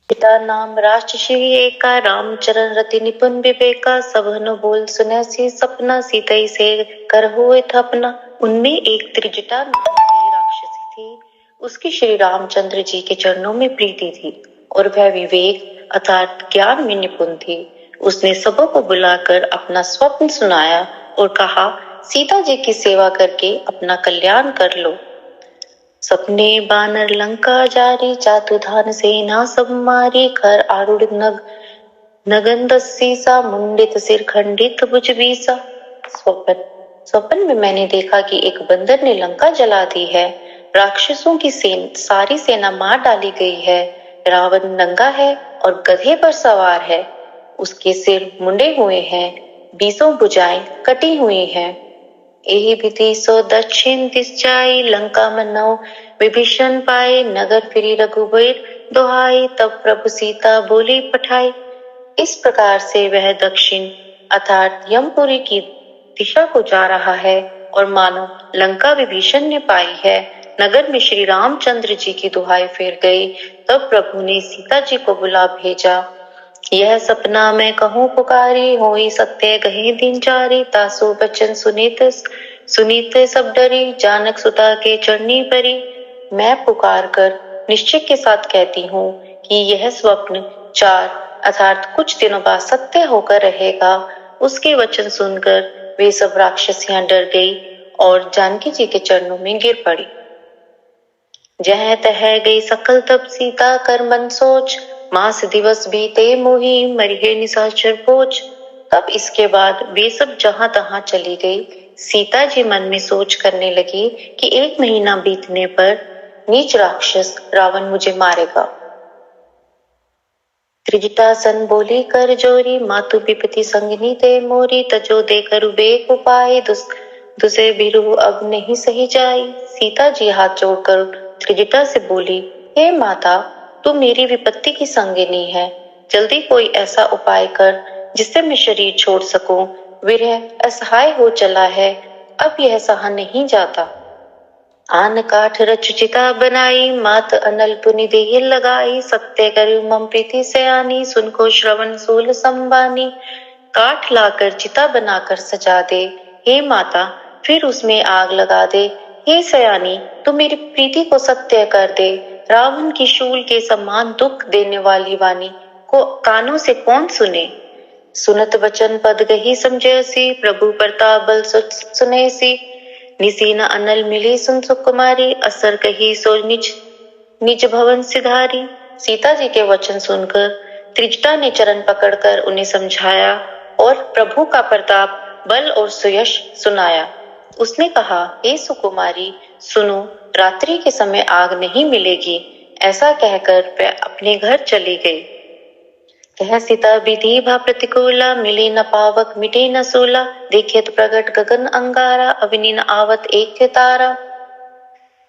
पिता नाम राजश्री एका रामचरण रति निपुण विवेका सबन बोल सुनैसी सपना सीतई से कर हुए थपना। उनमें एक त्रिजटा नाम की राक्षसी थी। उसकी श्री रामचंद्र जी के चरणों में प्रीति थी और वह विवेक अर्थात ज्ञान में निपुण थी। उसने सबों को बुलाकर अपना स्वप्न सुनाया और कहा, सीता जी की सेवा करके अपना कल्याण कर लो। सपने बानर लंका जारी चातुधान सेना सब मारी खर आरूढ़ नगन सा मुंडित सिर खंडित भुज बीसा। स्वप्न में मैंने देखा कि एक बंदर ने लंका जला दी है। राक्षसों की सारी सेना मार डाली गई है। रावण नंगा है और गधे पर सवार है। उसके सिर मुंडे हुए हैं, 20 भुजाएं कटी हुई हैं। एहि विधि सो दक्षिण दिस जाई लंका मनो विभीषण पाए नगर फिरी रघुबीर दुहाई तब प्रभु सीता बोली पठाई। इस प्रकार से वह दक्षिण अर्थात यमपुरी की दिशा को जा रहा है और मानो लंका विभीषण ने पाई है। नगर में श्री रामचंद्र जी की दुहाई फिर गई। तब प्रभु ने सीता जी को बुला भेजा। यह सपना मैं कहूँ पुकारी होई सत्य गहे दिन चारी तासु बचन सुनीत सब डरी जानक सुता के चरनी परी। मैं पुकार कर निश्चय के साथ कहती हूँ कि यह स्वप्न 4 अर्थात कुछ दिनों बाद सत्य होकर रहेगा। उसके वचन सुनकर वे सब राक्षसियां डर गई और जानकी जी के चरणों में गिर पड़ी। जह तह गई सकल तब सीता कर मन सोच मास दिवस बीते मोही मरिहे निशाचर पोच। तब इसके बाद वे सब जहां तहां चली गई। सीता जी मन में सोच करने लगी कि 1 महीना बीतने पर नीच राक्षस रावण मुझे मारेगा। त्रिजटा सन बोली कर जोरी मातु विपति संगिनी ते मोरी तजो दे करु बेक उपाय दुसे बिरु अब नहीं सही जाई। सीता जी हाथ जोड़कर त्रिजटा से बोली, हे माता, तू मेरी विपत्ति की संगिनी है। जल्दी कोई ऐसा उपाय कर जिससे मैं शरीर छोड़ सकूं। विरह असहाय हो चला है, अब यह सहा नहीं जाता। आन काठ रच चिता बनाई मात अनल पुनि देह लगाई सत्य करू मम प्रीति से आनी सुनको श्रवण सूल संबानी। काठ लाकर चिता बनाकर सजा दे, हे माता, फिर उसमें आग लगा दे। हे सयानी, तू मेरी प्रीति को सत्य कर दे। रावण की शूल के समान दुख देने वाली वाणी को कानों से कौन सुने। सुनत वचन पद गही समझैसी प्रभु प्रताप बल सुनैसी। निसीन अनल मिली सुन सुकुमारी असर कही सो निज भवन सिधारी। सीता जी के वचन सुनकर त्रिजटा ने चरण पकड़कर उन्हें समझाया और प्रभु का प्रताप बल और सुयश सुनाया। उसने कहा, हे सुकुमारी, सुनो, रात्रि के समय आग नहीं मिलेगी। ऐसा कहकर वह अपने घर चली गई। कह सीता विधि भा प्रतिकूला मिली न पावक मिटे न सूला देखित प्रगट गगन अंगारा अवनि न आवत एक तारा।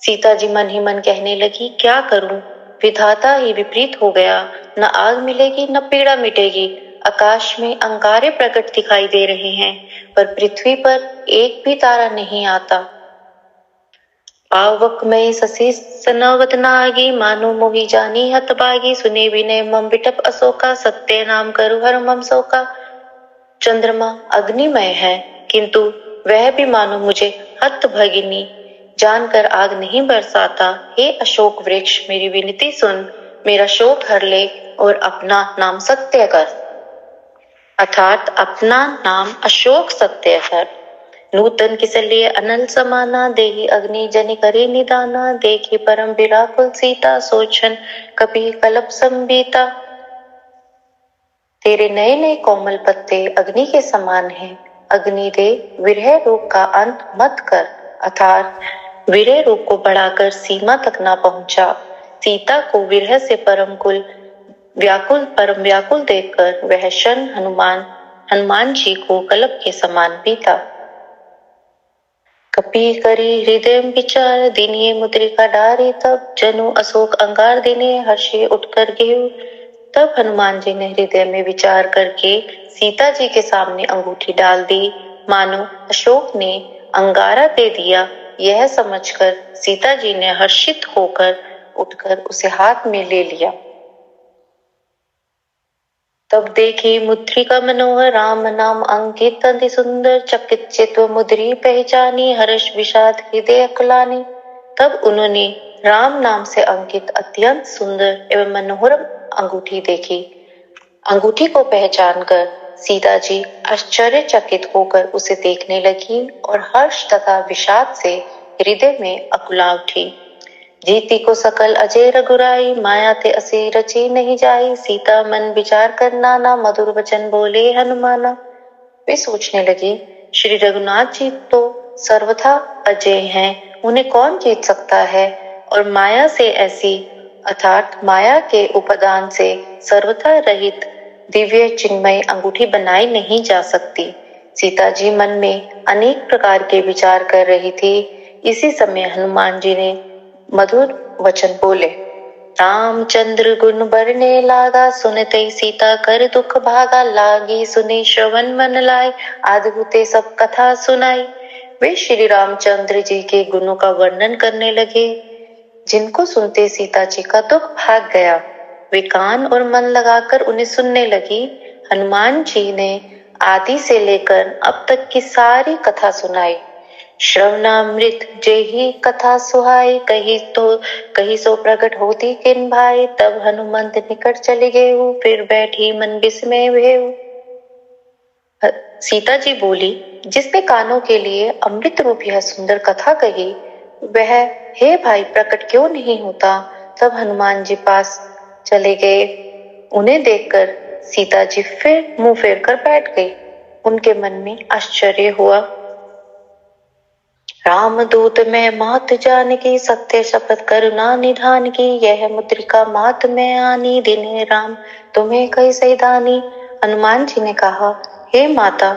सीता जी मन ही मन कहने लगी, क्या करूं, विधाता ही विपरीत हो गया। न आग मिलेगी न पीड़ा मिटेगी। आकाश में अंगारे प्रकट दिखाई दे रहे हैं पर पृथ्वी पर एक भी तारा नहीं आता। पावक में ससी सनवत नागी मानो मोही जानी हतभागी सुने विनय मम बिटप अशोका सत्य नाम करु हर मम शोका। चंद्रमा अग्निमय है किंतु वह भी मानो मुझे हतभागिनी जानकर आग नहीं बरसाता। हे अशोक वृक्ष, मेरी विनती सुन, मेरा शोक हर ले और अपना नाम सत्य कर। अर्थात अपना नाम अशोक सत्य कर। नूतन किसलिए अनल समाना देही अग्नि जनि करे निदाना देखी परम विराकुल सीता सोचन कभी कल्प संबीता। तेरे नए नए कोमल पत्ते अग्नि के समान हैं। अग्नि दे, विरह रोग का अंत मत कर। अर्थात विरह रोग को बढ़ाकर सीमा तक ना पहुंचा। सीता को विरह से परम व्याकुल देखकर वह क्षण हनुमान जी को कल्प के समान बीता। कपि करी हृदय विचार दिनिये मुद्रिका डारे तब जनु अशोक अंगार दिने हर्षे उठकर गेहूं। तब हनुमान जी ने हृदय में विचार करके सीता जी के सामने अंगूठी डाल दी। मानो अशोक ने अंगारा दे दिया। यह समझकर सीता जी ने हर्षित होकर उठकर उसे हाथ में ले लिया। तब देखी मुद्रिका मनोहर राम नाम अंकित अति सुंदर, चकित चित्त मुद्री पहचानी, हर्ष विषाद हृदय कुलानी। तब उन्होंने राम नाम से अंकित अत्यंत सुंदर एवं मनोहर अंगूठी देखी। अंगूठी को पहचानकर सीता जी आश्चर्यचकित होकर उसे देखने लगी और हर्ष तथा विषाद से हृदय में अकुला उठी। जीती को सकल अजय रघुराई, माया ते असी रची नहीं जाई, सीता मन विचार करना ना, मधुर वचन बोले हनुमाना। वे सोचने लगी, श्री रघुनाथ जी तो सर्वथा अजय हैं, उन्हें कौन जीत सकता है, और माया से ऐसी अर्थात माया के उपादान से सर्वथा रहित दिव्य चिन्मय अंगूठी बनाई नहीं जा सकती। सीता जी मन में अनेक प्रकार के विचार कर रही थी। इसी समय हनुमान जी ने मधुर वचन बोले। रामचंद्र गुण बरने लागा, सुनते सीता कर दुख भागा, लागी सुने श्रवण मन लाए, अद्भुते सब कथा सुनाई। वे श्री रामचंद्र जी के गुणों का वर्णन करने लगे, जिनको सुनते सीता जी का दुख भाग गया। वे कान और मन लगाकर उन्हें सुनने लगी। हनुमान जी ने आदि से लेकर अब तक की सारी कथा सुनाई। श्रवणामृत जेहि कथा सुहाई, कही सो प्रकट होती किन भाई, तब हनुमंत निकट चले गए, फिर बैठी मन विस्मय भेऊ। सीता जी बोली, जिसने कानों के लिए अमृत रूप यह सुंदर कथा कही, वह हे भाई प्रकट क्यों नहीं होता। तब हनुमान जी पास चले गए। उन्हें देखकर सीता जी फिर मुंह फेर कर बैठ गई। उनके मन में आश्चर्य हुआ। रामदूत में मात जान की, सत्य शपथ करुणा निधान की, यह मुद्रिका मात में आनी, दिन राम तुम्हें कैसे दानी। हनुमान जी ने कहा, हे माता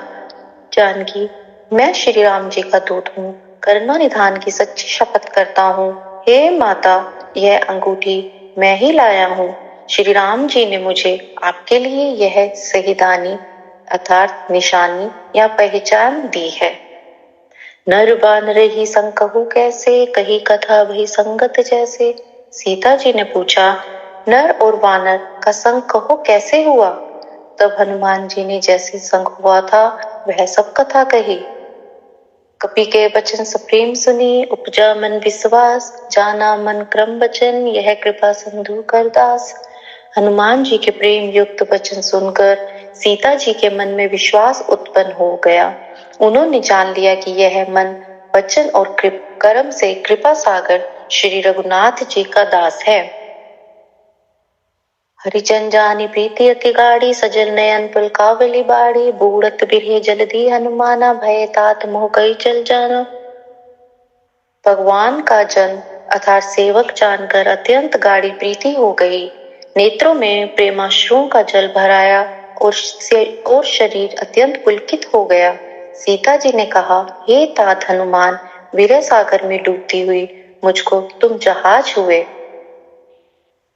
जानकी, मैं श्री राम जी का दूत हूँ, करुणा निधान की सच्ची शपथ करता हूँ। हे माता, यह अंगूठी मैं ही लाया हूँ। श्री राम जी ने मुझे आपके लिए यह सही दानी अर्थात निशानी या पहचान दी है। नर बानर ही संग कहूँ कैसे, कही कथा भई संगत जैसे। सीता जी ने पूछा, नर और वानर का संग कहो कैसे हुआ। तब हनुमान जी ने जैसे संग हुआ था वह सब कथा कही। कपि के वचन सप्रेम सुनी, उपजा मन विश्वास, जाना मन क्रम वचन, यह कृपा सिंधु कर दास। हनुमान जी के प्रेम युक्त वचन सुनकर सीता जी के मन में विश्वास उत्पन्न हो गया। उन्होंने जान लिया कि यह मन वचन और कर्म से कृपा सागर श्री रघुनाथ जी का दास है। हरिजन जानी प्रीति अति गाढ़ी, सजल नयन पुलकावली बाड़ी, बूढ़त बिरहे जल्दी हनुमाना, भय तात मोह कई चल जाना। भगवान का जन अर्थात सेवक जानकर अत्यंत गाढ़ी प्रीति हो गई। नेत्रों में प्रेमाश्रुओं का जल भराया और शरीर अत्यंत पुलकित हो गया। सीता जी ने कहा, हे तात हनुमान, विरह सागर में डूबती हुई मुझको तुम जहाज हुए।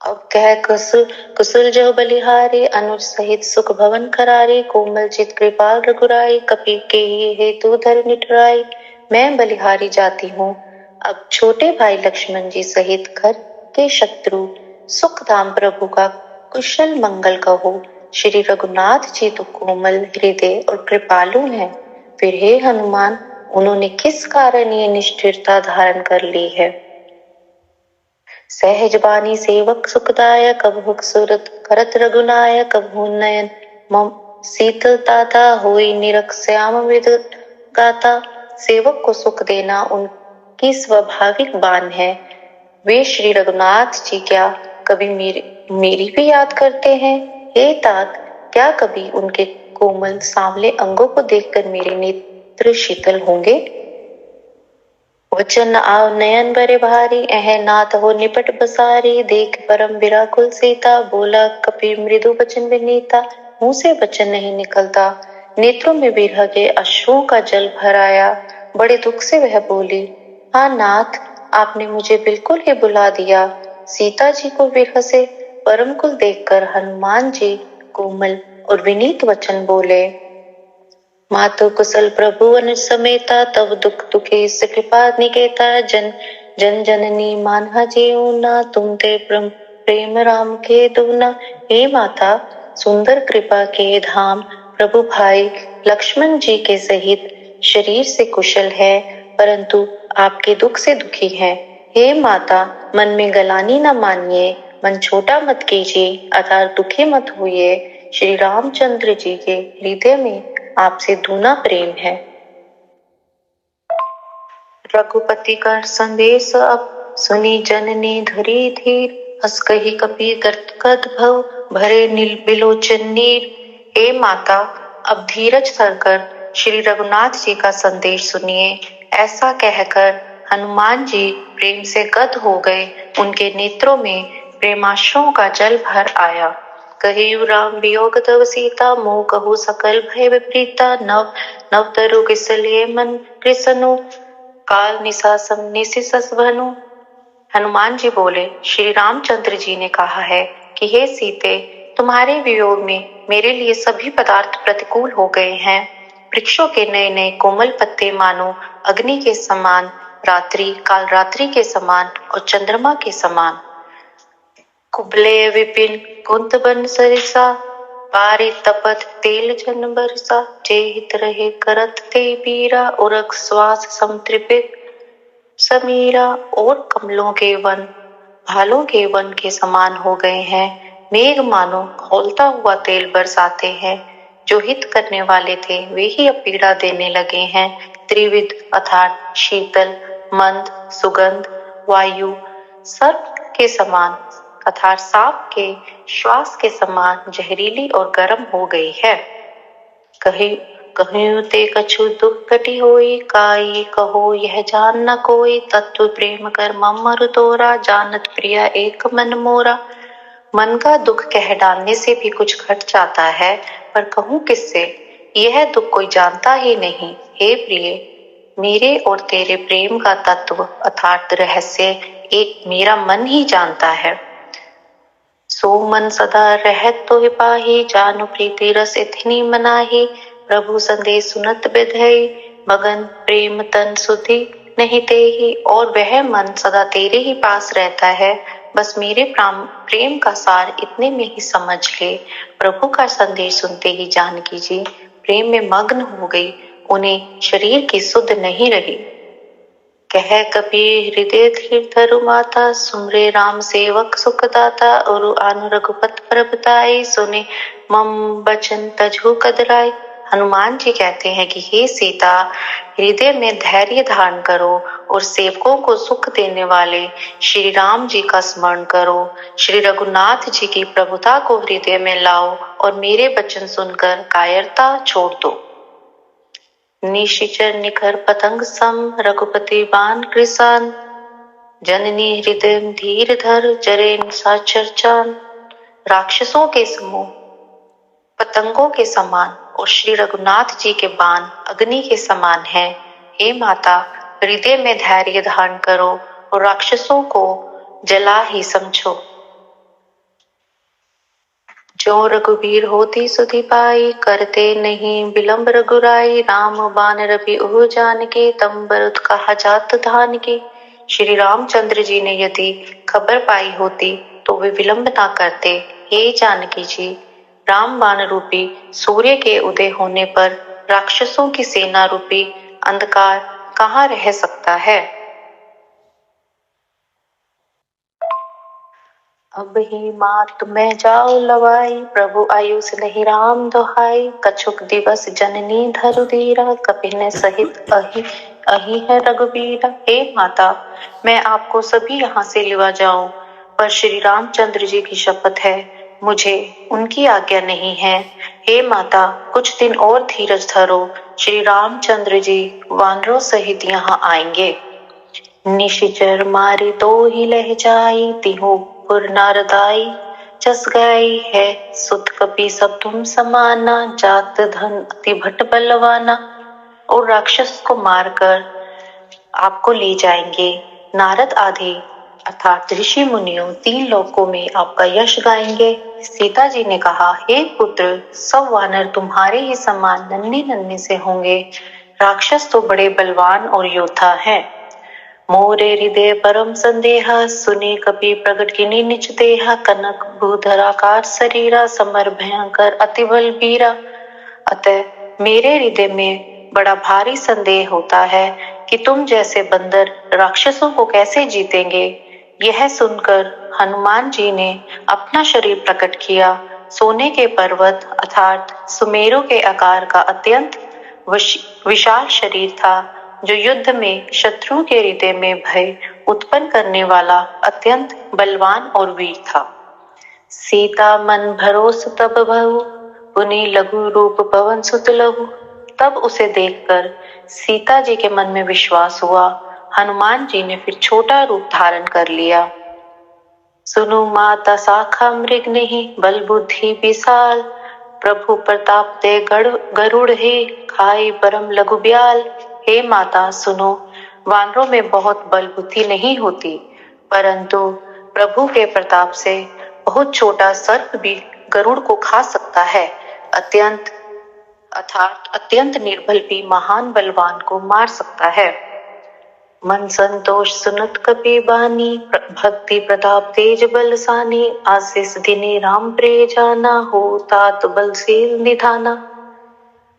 अब कह कुशल जो बलिहारी, अनुज सहित सुख भवन करारी, कोमल चित कृपाल रघुराई, कपि के हेतु धर निठुराई। मैं बलिहारी जाती हूँ, अब छोटे भाई लक्ष्मण जी सहित घर के शत्रु सुखधाम प्रभु का कुशल मंगल कहो। श्री रघुनाथ जी तो कोमल हृदय और कृपालु हैं, फिर हे हनुमान, उन्होंने किस कारण ये निष्ठुरता धारण कर ली है। सहज बानी सेवक सुखदायक, कबहु सुरत करत रघुनायक, कबहु नयन मम शीतलता, होई निरख श्याम मृद गाता। सेवक को सुख देना उनकी स्वाभाविक बान है। वे श्री रघुनाथ जी क्या कभी मेरी भी याद करते हैं। हे तात, क्या कभी उनके कोमल सांवले अंगों को देखकर मेरे नेत्र शीतल होंगे। वचन आव नयन बरे भारी, अह नाथ हो निपट बसारी, देख परम विराकुल सीता, बोला कपि मृदु वचन विनीता। मुंह से वचन नहीं निकलता, नेत्रों में विरह के अश्रुओं का जल भराया। बड़े दुख से वह बोली, हाँ नाथ, आपने मुझे बिल्कुल ही बुला दिया। सीता जी को विरह से परम कुल देखकर हनुमान जी कोमल और विनीत वचन बोले। मातु कुशल प्रभु अनुज समेता, तब दुख दुखी से कृपा निकेता, जन जननी मानहा जीवना, तुम ते प्रेम राम के दूना। हे माता, सुंदर कृपा के धाम प्रभु भाई लक्ष्मण जी के सहित शरीर से कुशल है, परंतु आपके दुख से दुखी है। हे माता, मन में गलानी न मानिए, मन छोटा मत कीजिए, अर्थात दुखी मत होइए। श्री रामचंद्र जी के हृदय में आपसे दूना प्रेम है। रघुपति कर संदेश अब सुनी जननी धरी धीर, हस कही कपि गद भव भरे नील बिलोचन नीर। हे माता, अब धीरज धरकर श्री रघुनाथ जी का संदेश सुनिए। ऐसा कहकर हनुमान जी प्रेम से गद हो गए। उनके नेत्रों में प्रेमाश्रुओं का जल भर आया। कहियु राम वियोग तव सीता, मोह कहु सकल भय विपरीता। नव नव तरु किसलिए मन कृष्णु, काल निशासम निशिसस भनु। हनुमान जी बोले, श्री रामचंद्र जी ने कहा है कि हे सीते, तुम्हारे वियोग में मेरे लिए सभी पदार्थ प्रतिकूल हो गए हैं। वृक्षों के नए नए कोमल पत्ते मानो अग्नि के समान, रात्रि काल रात्रि के समान और चंद्रमा के समान। कुबले विपिन कुंत बन सरिसा, पारे तपत तेल जन बरसा। जे हित रहे करत ते पीरा, उरग श्वास समत्रिपित समीरा। और कमलों के वन भालों के वन के समान हो गए हैं। मेघ मानो खौलता हुआ तेल बरसाते हैं। जो हित करने वाले थे वे ही अब पीड़ा देने लगे हैं। त्रिविध अर्थात शीतल, मंद, सुगंध, वायु सर्प के समान अर्थात सांप के श्वास के समान जहरीली और गर्म हो गई है। कहूँ ते कछु दुख कटी होई, काई कहो यह जान न कोई। तत्व प्रेम कर ममर तोरा, जानत प्रिया एक मन मोरा। मन का दुख कह डालने से भी कुछ घट जाता है, पर कहूँ किससे, यह दुख कोई जानता ही नहीं। हे प्रिय, मेरे और तेरे प्रेम का तत्व अर्थात रहस्य एक मेरा मन ही जानता है। सो मन सदा रहत तो पाही, जानु प्रीति रस इतनी मनाही। प्रभु संदेश सुनत बिधई, मगन प्रेम तन सुधि नहीं तेहि। और वह मन सदा तेरे ही पास रहता है, बस मेरे प्रेम का सार इतने में ही समझ ले। प्रभु का संदेश सुनते ही जानकी जी प्रेम में मग्न हो गई। उन्हें शरीर की सुध नहीं रही। कह कपि हृदय धीर धरु माता, सुमरे राम सेवक सुखदाता। और आनु रघुपत प्रभुताई, सुने मम बचन तजहु कदराई। हनुमान जी कहते हैं कि हे सीता, हृदय में धैर्य धारण करो और सेवकों को सुख देने वाले श्री राम जी का स्मरण करो। श्री रघुनाथ जी की प्रभुता को हृदय में लाओ और मेरे वचन सुनकर कायरता छोड़ दो। निशिचर निखर पतंग सम, रघुपति बान कृसान। जननी हृदय धीर धर, जरे साचर चान। राक्षसों के समूह पतंगों के समान और श्री रघुनाथ जी के बाण अग्नि के समान है। हे माता, हृदय में धैर्य धारण करो और राक्षसों को जला ही समझो। जो रघुबीर होती सुधि पाई, करते नहीं विलंब रघुराई। राम बान रवि ओह जानके, तम बरुत कहा जात धान के। श्री रामचंद्र जी ने यदि खबर पाई होती तो वे विलंब ना करते। हे जानकी जी, राम बाण रूपी सूर्य के उदय होने पर राक्षसों की सेना रूपी अंधकार कहाँ रह सकता है। अब ही मात मैं जाओ लवाई, प्रभु आयुष नहीं राम दोहाई। कछुक दिवस जननी धरु धीरा, कपिन सहित अही है रघुबीरा। हे माता, मैं आपको सभी यहाँ से लिवा जाऊं, पर श्री रामचंद्र जी की शपथ है, मुझे उनकी आज्ञा नहीं है। हे माता, कुछ दिन और धीरज धरो, श्री रामचंद्र जी वानरों सहित यहाँ आएंगे। निशिचर मारी तो ही लह जाई, तिहु पुर नारदाई। जस गाई है सुत कपि सब तुम समाना, जात धन अति भट बलवाना। और राक्षस को मारकर आपको ले जाएंगे। नारद आदि अर्थात ऋषि मुनियों 3 लोकों में आपका यश गाएंगे। सीता जी ने कहा, हे पुत्र, सब वानर तुम्हारे ही समान नन्हे नन्हे से होंगे। राक्षस तो बड़े बलवान और योद्धा हैं। मोरे हृदय परम संदेहा, सुने कपि प्रगट किनी निज देहा। कनक भूधराकार शरीरा, समर भयंकर अति बल बीरा। अतः मेरे हृदय में बड़ा भारी संदेह होता है कि तुम जैसे बंदर राक्षसों को कैसे जीतेंगे। यह सुनकर हनुमान जी ने अपना शरीर प्रकट किया। सोने के पर्वत अर्थात सुमेरु के आकार का अत्यंत विशाल शरीर था, जो युद्ध में शत्रु के हृदय में भय उत्पन्न करने वाला अत्यंत बलवान और वीर था। सीता मन भरोस तब भऊ, पुनि लघु रूप पवन सुत लहु। तब उसे देखकर सीता जी के मन में विश्वास हुआ। हनुमान जी ने फिर छोटा रूप धारण कर लिया। सुनु माता शाखा मृग नहीं, बल बुद्धि विशाल। प्रभु प्रताप ते गरुड़ ही, खाई परम लघु ब्याल। हे माता सुनो, वानरों में बहुत बल बुद्धि नहीं होती, परंतु प्रभु के प्रताप से बहुत छोटा सर्प भी गरुड़ को खा सकता है। अत्यंत निर्बल भी महान बलवान को मार सकता है। मन संतोष सुनत कपि बानी, भक्ति प्रताप तेज बलसानी। आशीष दिने राम प्रिय जाना, हो तात बलशील निधाना।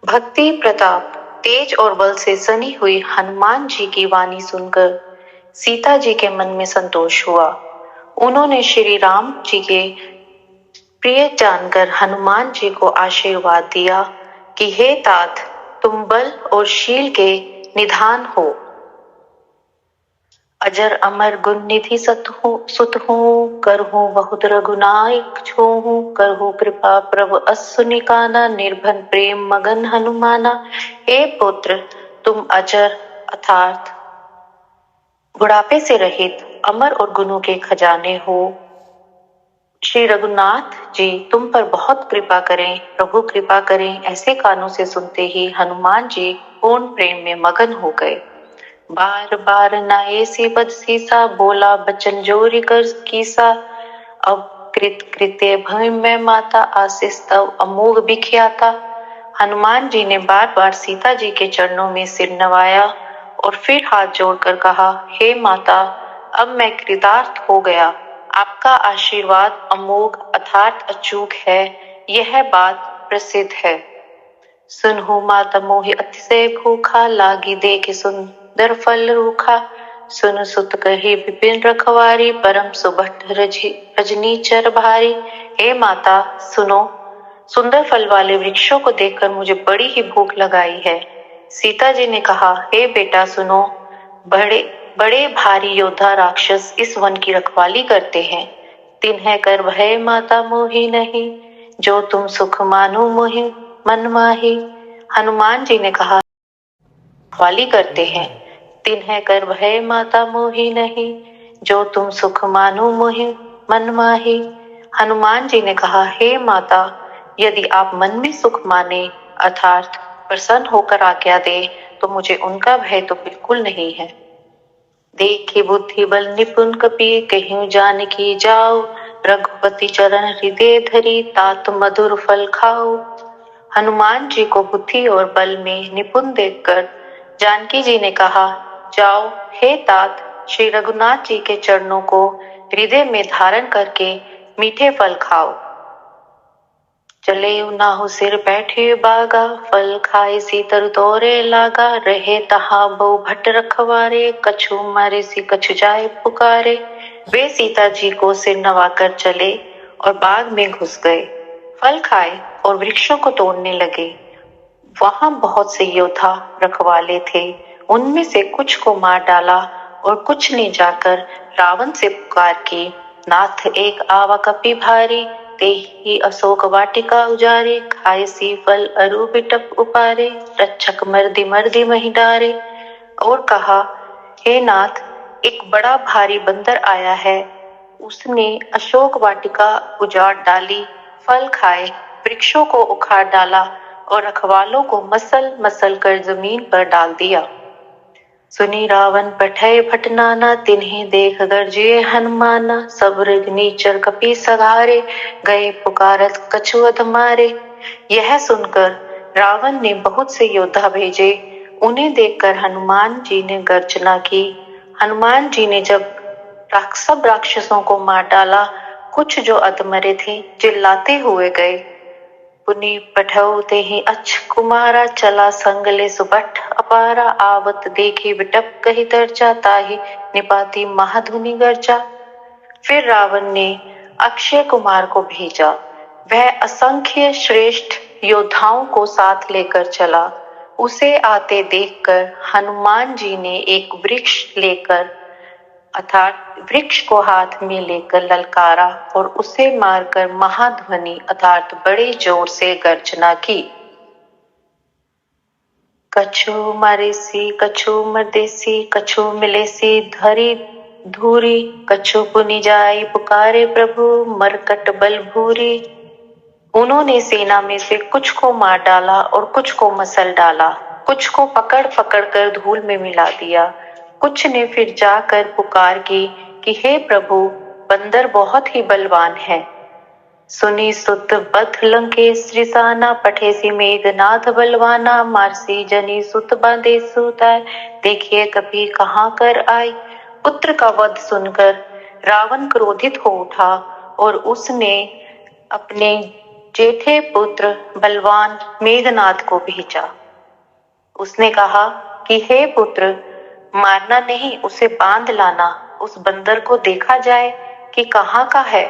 भक्ति प्रताप तेज और बल से सनी हुई हनुमान जी की वाणी सुनकर सीता जी के मन में संतोष हुआ। उन्होंने श्री राम जी के प्रिय जानकर हनुमान जी को आशीर्वाद दिया कि हे तात, तुम बल और शील के निधान हो। अजर अमर गुण निधि सुत हूँ, करहूँ बहुत रघुनायक छोहूँ। करहूँ कृपा प्रभु अस निकाना, निर्भन प्रेम मगन हनुमाना। हे पुत्र, तुम अजर अर्थात बुढ़ापे से रहित अमर और गुणों के खजाने हो। श्री रघुनाथ जी तुम पर बहुत कृपा करें, प्रभु कृपा करें। ऐसे कानों से सुनते ही हनुमान जी पूर्ण प्रेम में मगन हो गए। बार बार नाये सी बद सीसा, बोला बचन जोरी कर कीसा। अब कृत्य भय में माता, आशीष तव अमोघ बिख्याता। हनुमान जी ने बार बार सीता जी के चरणों में सिर नवाया और फिर हाथ जोड़कर कहा, हे माता, अब मैं कृतार्थ हो गया। आपका आशीर्वाद अमोघ अर्थात अचूक है, यह बात प्रसिद्ध है। सुनहु माता मोहि अतिशय भूखा, लागी देखे सुंदर फल रूखा। सुन सुत कही विपिन रखवारी, परम सुभट रजनी चर भारी। हे माता सुनो, सुंदर फल वाले वृक्षों को देखकर मुझे बड़ी ही भूख लगाई है। सीता जी ने कहा, हे बेटा सुनो, बड़े भारी योद्धा राक्षस इस वन की रखवाली करते हैं। तिन्ह कर भय माता मोहि नहीं, जो तुम सुख मानो मोहि मन माही। हनुमान जी ने कहा, रखवाली करते हैं, तिन्ह कर भय माता मोहि नहीं, जो तुम सुख मानो मोहि मन माही। हनुमान जी ने कहा, हे माता, यदि आप मन में सुख माने अर्थात प्रसन्न होकर आज्ञा दे, तो मुझे उनका भय तो बिल्कुल नहीं है। देखी बुद्धि बल निपुण कपि, कहीं जानकी जाओ। रघुपति चरण हृदय धरी, तात मधुर फल खाओ। हनुमान जी को बुद्धि और बल में निपुण देखकर जानकी जी ने कहा, जाओ हे तात, श्री रघुनाथ जी के चरणों को हृदय में धारण करके मीठे फल खाओ। चले नाहु सिर बैठे बागा, फल खाए सी तरु तोरे लागा। रहे तहा बहु भट्ट रखवारे, कछु मारे सी कछु जाए पुकारे। वे सीता जी को सिर नवाकर चले और बाग में घुस गए, फल खाए और वृक्षों को तोड़ने लगे। वहां बहुत से योद्धा रखवाले थे, उनमें से कुछ को मार डाला और कुछ ने जाकर रावण से पुकार की, नाथ एक आवा कपि भारी, ते ही अशोक वाटिका उजारे। खाए सी फल अरु बिटप उपारे, रक्षक मर्दी मर्दी मही डारे। और कहा, हे नाथ, एक बड़ा भारी बंदर आया है, उसने अशोक वाटिका उजाड़ डाली, फल खाए, वृक्षों को उखाड़ डाला और रखवालों को मसल मसल कर जमीन पर डाल दिया। सुनी रावण पठय भटनाना, तिन्हि देख गर्जिए हनुमाना। सब नीचर कपि सधारे, गए पुकारत कछु अध मारे। यह सुनकर रावण ने बहुत से योद्धा भेजे, उन्हें देखकर हनुमान जी ने गर्जना की, हनुमान जी ने जब सब राक्षसों को मार डाला, कुछ जो अधमरे थे चिल्लाते हुए गए, पुनि पठौ तेहि अच्छ कुमारा, चला संगले सुबठ अपारा, आवत देखी बिटप कही तरचा, ताहि निपाती महाधुनि गर्जा। फिर रावण ने अक्षय कुमार को भेजा, वह असंख्य श्रेष्ठ योद्धाओं को साथ लेकर चला। उसे आते देखकर हनुमान जी ने एक वृक्ष लेकर अर्थात वृक्ष को हाथ में लेकर ललकारा और उसे मारकर महाध्वनि अर्थात बड़े जोर से गर्जना की। कछु मरेसी कछु मरदेसी, कछु मिलेसी धरी धूरी, कछु पुनि जाई पुकारे प्रभु, मरकट बल भूरी। उन्होंने सेना में से कुछ को मार डाला और कुछ को मसल डाला, कुछ को पकड़ पकड़ कर धूल में मिला दिया। कुछ ने फिर जाकर पुकार की कि हे प्रभु, बंदर बहुत ही बलवान है। सुनी सुत बथ लंकेश रिसाना, पठेसी मेघनाथ बलवाना, मारसी जनी सुत बांधे सुताय, देखिए कभी कहाँ कर आई। पुत्र का वध सुनकर रावण क्रोधित हो उठा और उसने अपने जेठे पुत्र बलवान मेघनाथ को भेजा। उसने कहा कि हे पुत्र, मारना नहीं, उसे बांध लाना, उस बंदर को देखा जाए कि कहाँ का है।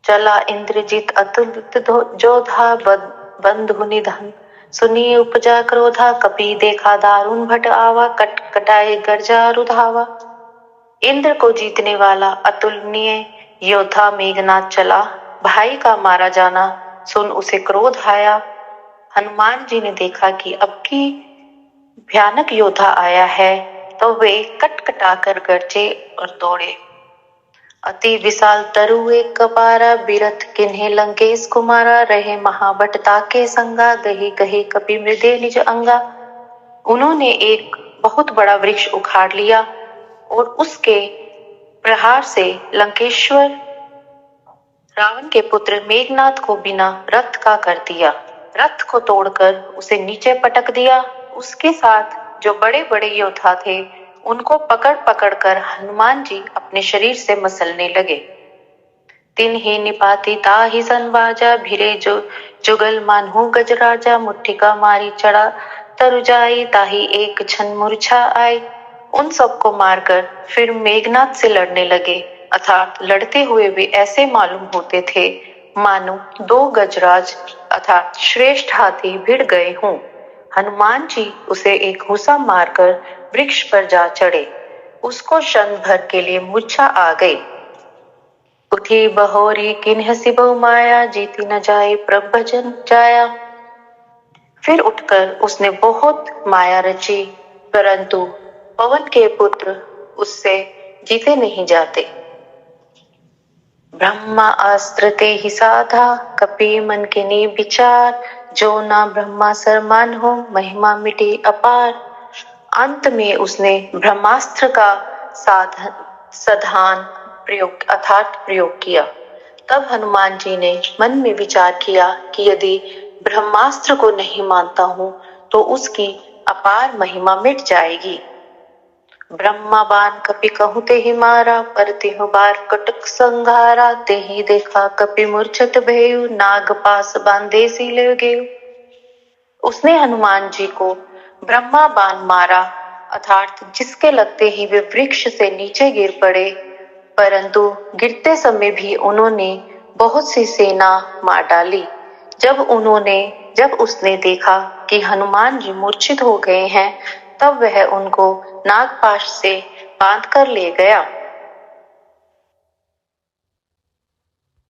चला इंद्रजीत अतुलित जोधा, बंधु निधन सुनी उपजा क्रोधा, कपि देखा दारुण भट आवा, कट कटाए गर्जा रुधावा। इंद्र को जीतने वाला अतुलनीय योद्धा मेघनाथ चला, भाई का मारा जाना सुन उसे क्रोध आया। हनुमान जी ने देखा कि अब की भयानक योद्धा आया है, तो वे कट कटा कर गरजे और दौड़े। अति विशाल तरु एक कपारा, बिरथ किन्हे लंकेश कुमारा, रहे महाबट ताके संगा, गही गही कपि मृदे निज अंगा। उन्होंने एक बहुत बड़ा वृक्ष उखाड़ लिया और उसके प्रहार से लंकेश्वर रावण के पुत्र मेघनाथ को बिना रथ का कर दिया। रथ को तोड़कर उसे नीचे पटक दिया। उसके साथ जो बड़े बड़े योद्धा थे उनको पकड़ पकड़ कर हनुमान जी अपने शरीर से मसलने लगे। तिन ही निपाती ताहि संवाजा, भिरे जो जुगल मानहु गजराजा, मुट्ठिका मारी चढ़ा तरु जाई, ताहि एक क्षण मूर्छा आई। उन सबको मारकर फिर मेघनाथ से लड़ने लगे, अर्थात लड़ते हुए भी ऐसे मालूम होते थे मानो दो गजराज अर्थात श्रेष्ठ हाथी भिड़ गए हों। हनुमान जी उसे एक घूसा मारकर वृक्ष पर जा चढ़े। उसको क्षण भर के लिए मूर्छा आ गई। उठी बहोरी किन्ह सिबो माया, जीती न जाए प्रभ भजन जाया। फिर उठकर उसने बहुत माया रची, परंतु पवन के पुत्र उससे जीते नहीं जाते। ब्रह्मा अस्त्र ते ही साधा, कपि मन किनी विचार, जो ना ब्रह्मा सरमान हो, महिमा मिटी अपार। अंत में उसने ब्रह्मास्त्र का साधान प्रयोग अर्थात प्रयोग किया। तब हनुमान जी ने मन में विचार किया कि यदि ब्रह्मास्त्र को नहीं मानता हूं तो उसकी अपार महिमा मिट जाएगी। ब्रह्मा बाण कपि कहूँ ते ही मारा, पर तिहु बार कटक संघारा, ते ही देखा कपि मूर्छित भयउ, नाग पास बांधे सी ले गयु। उसने हनुमान जी को ब्रह्मा बाण मारा अर्थात जिसके लगते ही वे वृक्ष से नीचे गिर पड़े, परंतु गिरते समय भी उन्होंने बहुत सी सेना मार डाली। जब उसने देखा कि हनुमान जी मूर्छित हो गए हैं, तब वह उनको नागपाश से बांध कर ले गया।